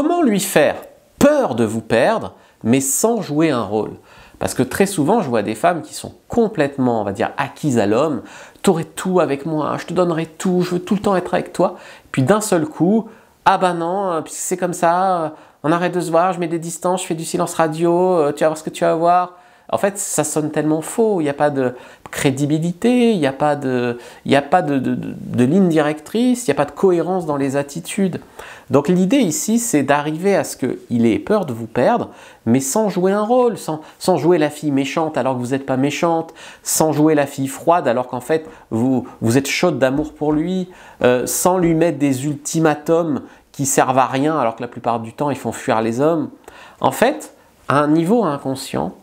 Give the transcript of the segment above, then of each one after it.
Comment lui faire peur de vous perdre, mais sans jouer un rôle? Parce que très souvent, je vois des femmes qui sont complètement, on va dire, acquises à l'homme. Tu aurais tout avec moi, je te donnerai tout, je veux tout le temps être avec toi. Puis d'un seul coup, ah ben non, puisque c'est comme ça, on arrête de se voir, je mets des distances, je fais du silence radio, tu vas voir ce que tu vas voir. En fait, ça sonne tellement faux, il n'y a pas de crédibilité, il n'y a pas de ligne directrice, il n'y a pas de cohérence dans les attitudes. Donc l'idée ici, c'est d'arriver à ce qu'il ait peur de vous perdre, mais sans jouer un rôle, sans jouer la fille méchante alors que vous n'êtes pas méchante, sans jouer la fille froide alors qu'en fait vous êtes chaude d'amour pour lui, sans lui mettre des ultimatums qui servent à rien alors que la plupart du temps ils font fuir les hommes. En fait, à un niveau inconscient,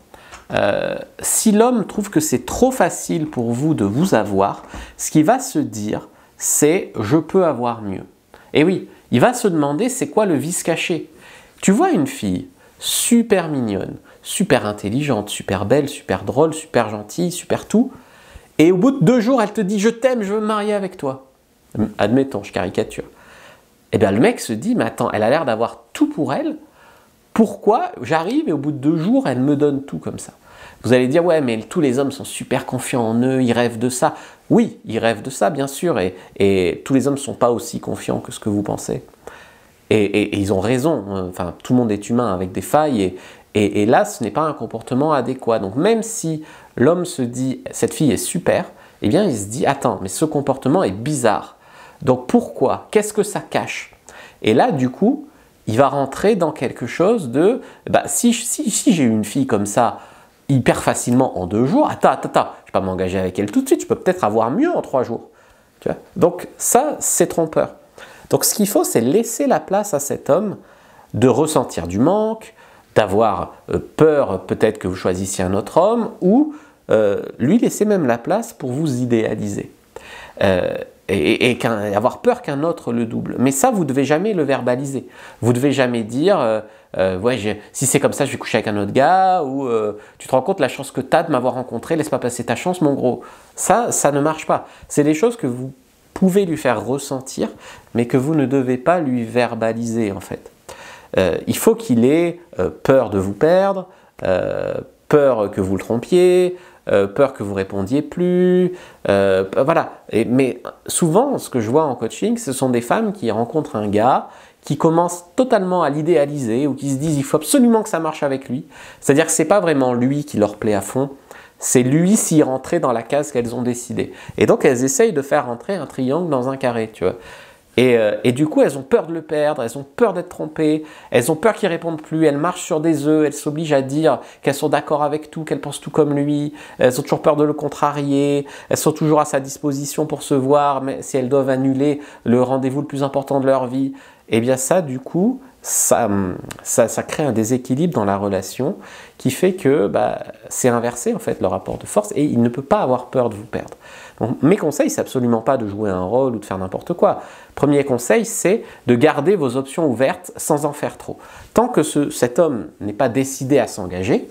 si l'homme trouve que c'est trop facile pour vous de vous avoir, ce qu'il va se dire, c'est « je peux avoir mieux ». Et oui, il va se demander c'est quoi le vice caché. Tu vois une fille super mignonne, super intelligente, super belle, super drôle, super gentille, super tout, et au bout de 2 jours, elle te dit « je t'aime, je veux me marier avec toi ». Admettons, je caricature. Et bien le mec se dit « mais attends, elle a l'air d'avoir tout pour elle, pourquoi j'arrive et au bout de 2 jours, elle me donne tout comme ça ?» Vous allez dire, ouais, mais tous les hommes sont super confiants en eux, ils rêvent de ça. Oui, ils rêvent de ça, bien sûr, et tous les hommes ne sont pas aussi confiants que ce que vous pensez. Et ils ont raison, enfin, tout le monde est humain avec des failles, et là, ce n'est pas un comportement adéquat. Donc même si l'homme se dit, cette fille est super, eh bien, il se dit, attends, mais ce comportement est bizarre. Donc pourquoi? Qu'est-ce que ça cache? Et là, du coup, il va rentrer dans quelque chose de, bah, si j'ai une fille comme ça, hyper facilement en 2 jours, attends, je ne vais pas m'engager avec elle tout de suite, je peux peut-être avoir mieux en 3 jours. Tu vois? Donc ça, c'est trompeur. Donc ce qu'il faut, c'est laisser la place à cet homme de ressentir du manque, d'avoir peur peut-être que vous choisissiez un autre homme, ou lui laisser même la place pour vous idéaliser. Et avoir peur qu'un autre le double. Mais ça, vous ne devez jamais le verbaliser. Vous ne devez jamais dire ouais, si c'est comme ça, je vais coucher avec un autre gars, ou tu te rends compte la chance que tu as de m'avoir rencontré, laisse pas passer ta chance, mon gros. Ça ne marche pas. C'est des choses que vous pouvez lui faire ressentir, mais que vous ne devez pas lui verbaliser, en fait. Il faut qu'il ait peur de vous perdre, peur que vous le trompiez, peur que vous répondiez plus, voilà. Mais souvent, ce que je vois en coaching, ce sont des femmes qui rencontrent un gars, qui commencent totalement à l'idéaliser, ou qui se disent il faut absolument que ça marche avec lui. C'est-à-dire que ce n'est pas vraiment lui qui leur plaît à fond, c'est lui s'y rentrer dans la case qu'elles ont décidée. Et donc elles essayent de faire rentrer un triangle dans un carré, tu vois. Et du coup, elles ont peur de le perdre, elles ont peur d'être trompées, elles ont peur qu'il ne réponde plus, elles marchent sur des œufs, elles s'obligent à dire qu'elles sont d'accord avec tout, qu'elles pensent tout comme lui, elles ont toujours peur de le contrarier, elles sont toujours à sa disposition pour se voir, mais si elles doivent annuler le rendez-vous le plus important de leur vie, eh bien ça, du coup, ça crée un déséquilibre dans la relation qui fait que c'est inversé en fait le rapport de force et il ne peut pas avoir peur de vous perdre. Donc, mes conseils, c'est absolument pas de jouer un rôle ou de faire n'importe quoi. Premier conseil, c'est de garder vos options ouvertes sans en faire trop. Tant que cet homme n'est pas décidé à s'engager,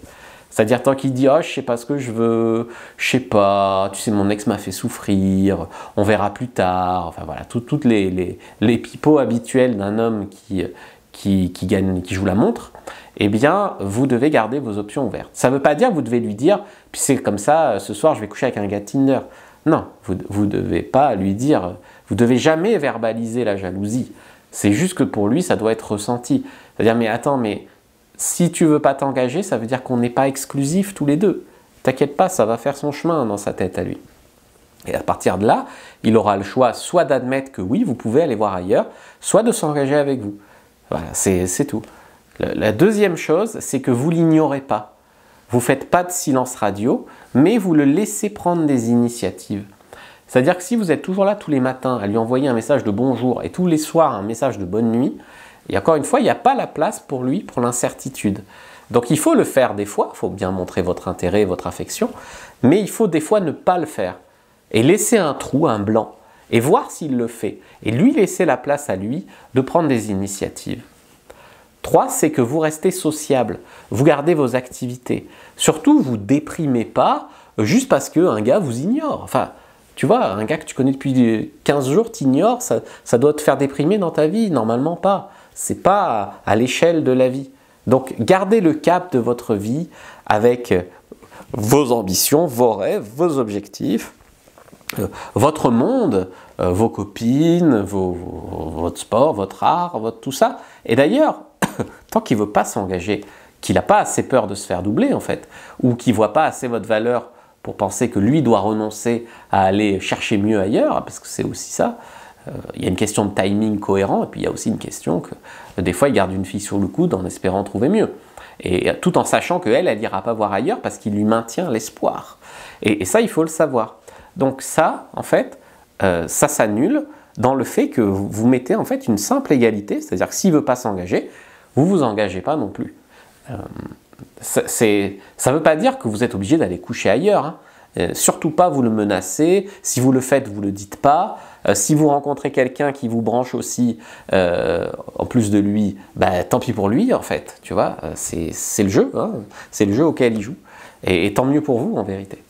c'est-à-dire tant qu'il dit « oh, je sais pas ce que je veux, je sais pas, tu sais, mon ex m'a fait souffrir, on verra plus tard », enfin voilà, toutes les pipeaux habituels d'un homme qui joue la montre, eh bien, vous devez garder vos options ouvertes. Ça ne veut pas dire que vous devez lui dire « puis c'est comme ça, ce soir, je vais coucher avec un gars Tinder ». Non, vous ne devez pas lui dire, vous ne devez jamais verbaliser la jalousie. C'est juste que pour lui, ça doit être ressenti. C'est-à-dire, mais attends, mais si tu ne veux pas t'engager, ça veut dire qu'on n'est pas exclusifs tous les deux. T'inquiète pas, ça va faire son chemin dans sa tête à lui. Et à partir de là, il aura le choix soit d'admettre que oui, vous pouvez aller voir ailleurs, soit de s'engager avec vous. Voilà, c'est tout. La deuxième chose, c'est que vous ne l'ignorez pas. Vous ne faites pas de silence radio, mais vous le laissez prendre des initiatives. C'est-à-dire que si vous êtes toujours là tous les matins à lui envoyer un message de bonjour et tous les soirs un message de bonne nuit, et encore une fois, il n'y a pas la place pour lui, pour l'incertitude. Donc il faut le faire des fois, il faut bien montrer votre intérêt, votre affection, mais il faut des fois ne pas le faire. Et laisser un trou, un blanc, et voir s'il le fait. Et lui laisser la place à lui de prendre des initiatives. 3, c'est que vous restez sociable, vous gardez vos activités. Surtout, vous ne déprimez pas juste parce qu'un gars vous ignore. Enfin, tu vois, un gars que tu connais depuis 15 jours t'ignore, ça doit te faire déprimer dans ta vie, normalement pas. c'est pas à l'échelle de la vie. Donc gardez le cap de votre vie avec vos ambitions, vos rêves, vos objectifs, votre monde, vos copines, votre sport, votre art, tout ça. Et d'ailleurs, tant qu'il ne veut pas s'engager, qu'il n'a pas assez peur de se faire doubler en fait, ou qu'il ne voit pas assez votre valeur pour penser que lui doit renoncer à aller chercher mieux ailleurs, parce que c'est aussi ça, il y a une question de timing cohérent, et puis il y a aussi une question que des fois il garde une fille sur le coude en espérant trouver mieux. Et tout en sachant qu'elle, elle n'ira pas voir ailleurs parce qu'il lui maintient l'espoir. Et ça, il faut le savoir. Donc ça, en fait, ça s'annule dans le fait que vous mettez en fait une simple égalité, c'est-à-dire que s'il ne veut pas s'engager, vous ne vous engagez pas non plus. Ça ne veut pas dire que vous êtes obligé d'aller coucher ailleurs, hein. Surtout pas vous le menacez, si vous le faites, vous ne le dites pas. Si vous rencontrez quelqu'un qui vous branche aussi, en plus de lui, bah, tant pis pour lui en fait, tu vois, c'est le jeu, hein, c'est le jeu auquel il joue. Et tant mieux pour vous en vérité.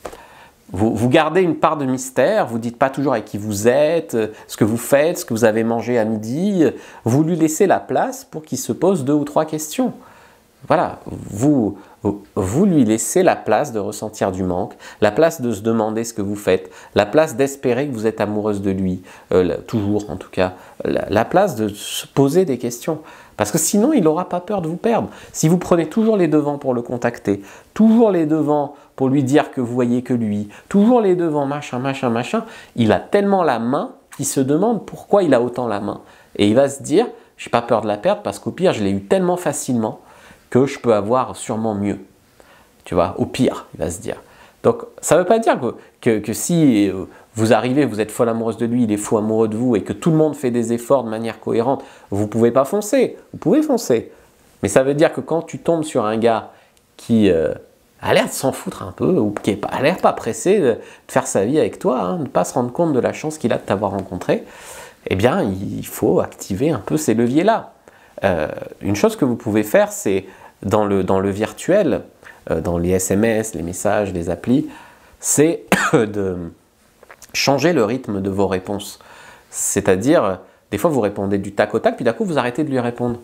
Vous gardez une part de mystère, vous ne dites pas toujours avec qui vous êtes, ce que vous faites, ce que vous avez mangé à midi, vous lui laissez la place pour qu'il se pose 2 ou 3 questions. Voilà, vous lui laissez la place de ressentir du manque, la place de se demander ce que vous faites, la place d'espérer que vous êtes amoureuse de lui, toujours en tout cas, la place de se poser des questions. Parce que sinon, il n'aura pas peur de vous perdre. Si vous prenez toujours les devants pour le contacter, toujours les devants pour lui dire que vous voyez que lui, toujours les devants, machin, machin, machin, il a tellement la main qu'il se demande pourquoi il a autant la main. Et il va se dire, j'ai pas peur de la perdre parce qu'au pire, je l'ai eu tellement facilement que je peux avoir sûrement mieux. Tu vois, au pire, il va se dire. Donc, ça ne veut pas dire que si vous arrivez, vous êtes folle amoureuse de lui, il est fou amoureux de vous, et que tout le monde fait des efforts de manière cohérente, vous ne pouvez pas foncer. Vous pouvez foncer. Mais ça veut dire que quand tu tombes sur un gars qui a l'air de s'en foutre un peu, ou qui a l'air pas pressé de faire sa vie avec toi, hein, de ne pas se rendre compte de la chance qu'il a de t'avoir rencontré, eh bien, il faut activer un peu ces leviers-là. Une chose que vous pouvez faire, c'est dans le virtuel, dans les SMS, les messages, les applis, c'est de changer le rythme de vos réponses. C'est-à-dire, des fois vous répondez du tac au tac, puis d'un coup vous arrêtez de lui répondre.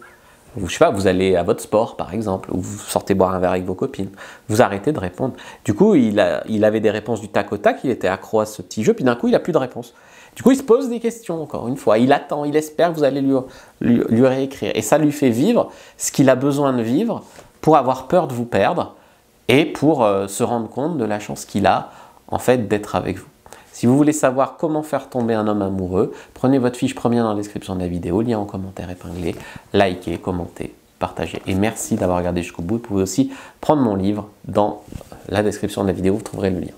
Je sais pas, vous allez à votre sport par exemple, ou vous sortez boire un verre avec vos copines, vous arrêtez de répondre. Du coup, il avait des réponses du tac au tac, il était accro à ce petit jeu, puis d'un coup il n'a plus de réponse. Du coup, il se pose des questions, encore une fois. Il attend, il espère que vous allez lui réécrire. Et ça lui fait vivre ce qu'il a besoin de vivre pour avoir peur de vous perdre et pour se rendre compte de la chance qu'il a, en fait, d'être avec vous. Si vous voulez savoir comment faire tomber un homme amoureux, prenez votre fiche première dans la description de la vidéo, lien en commentaire épinglé, likez, commentez, partagez. Et merci d'avoir regardé jusqu'au bout. Vous pouvez aussi prendre mon livre dans la description de la vidéo, vous trouverez le lien.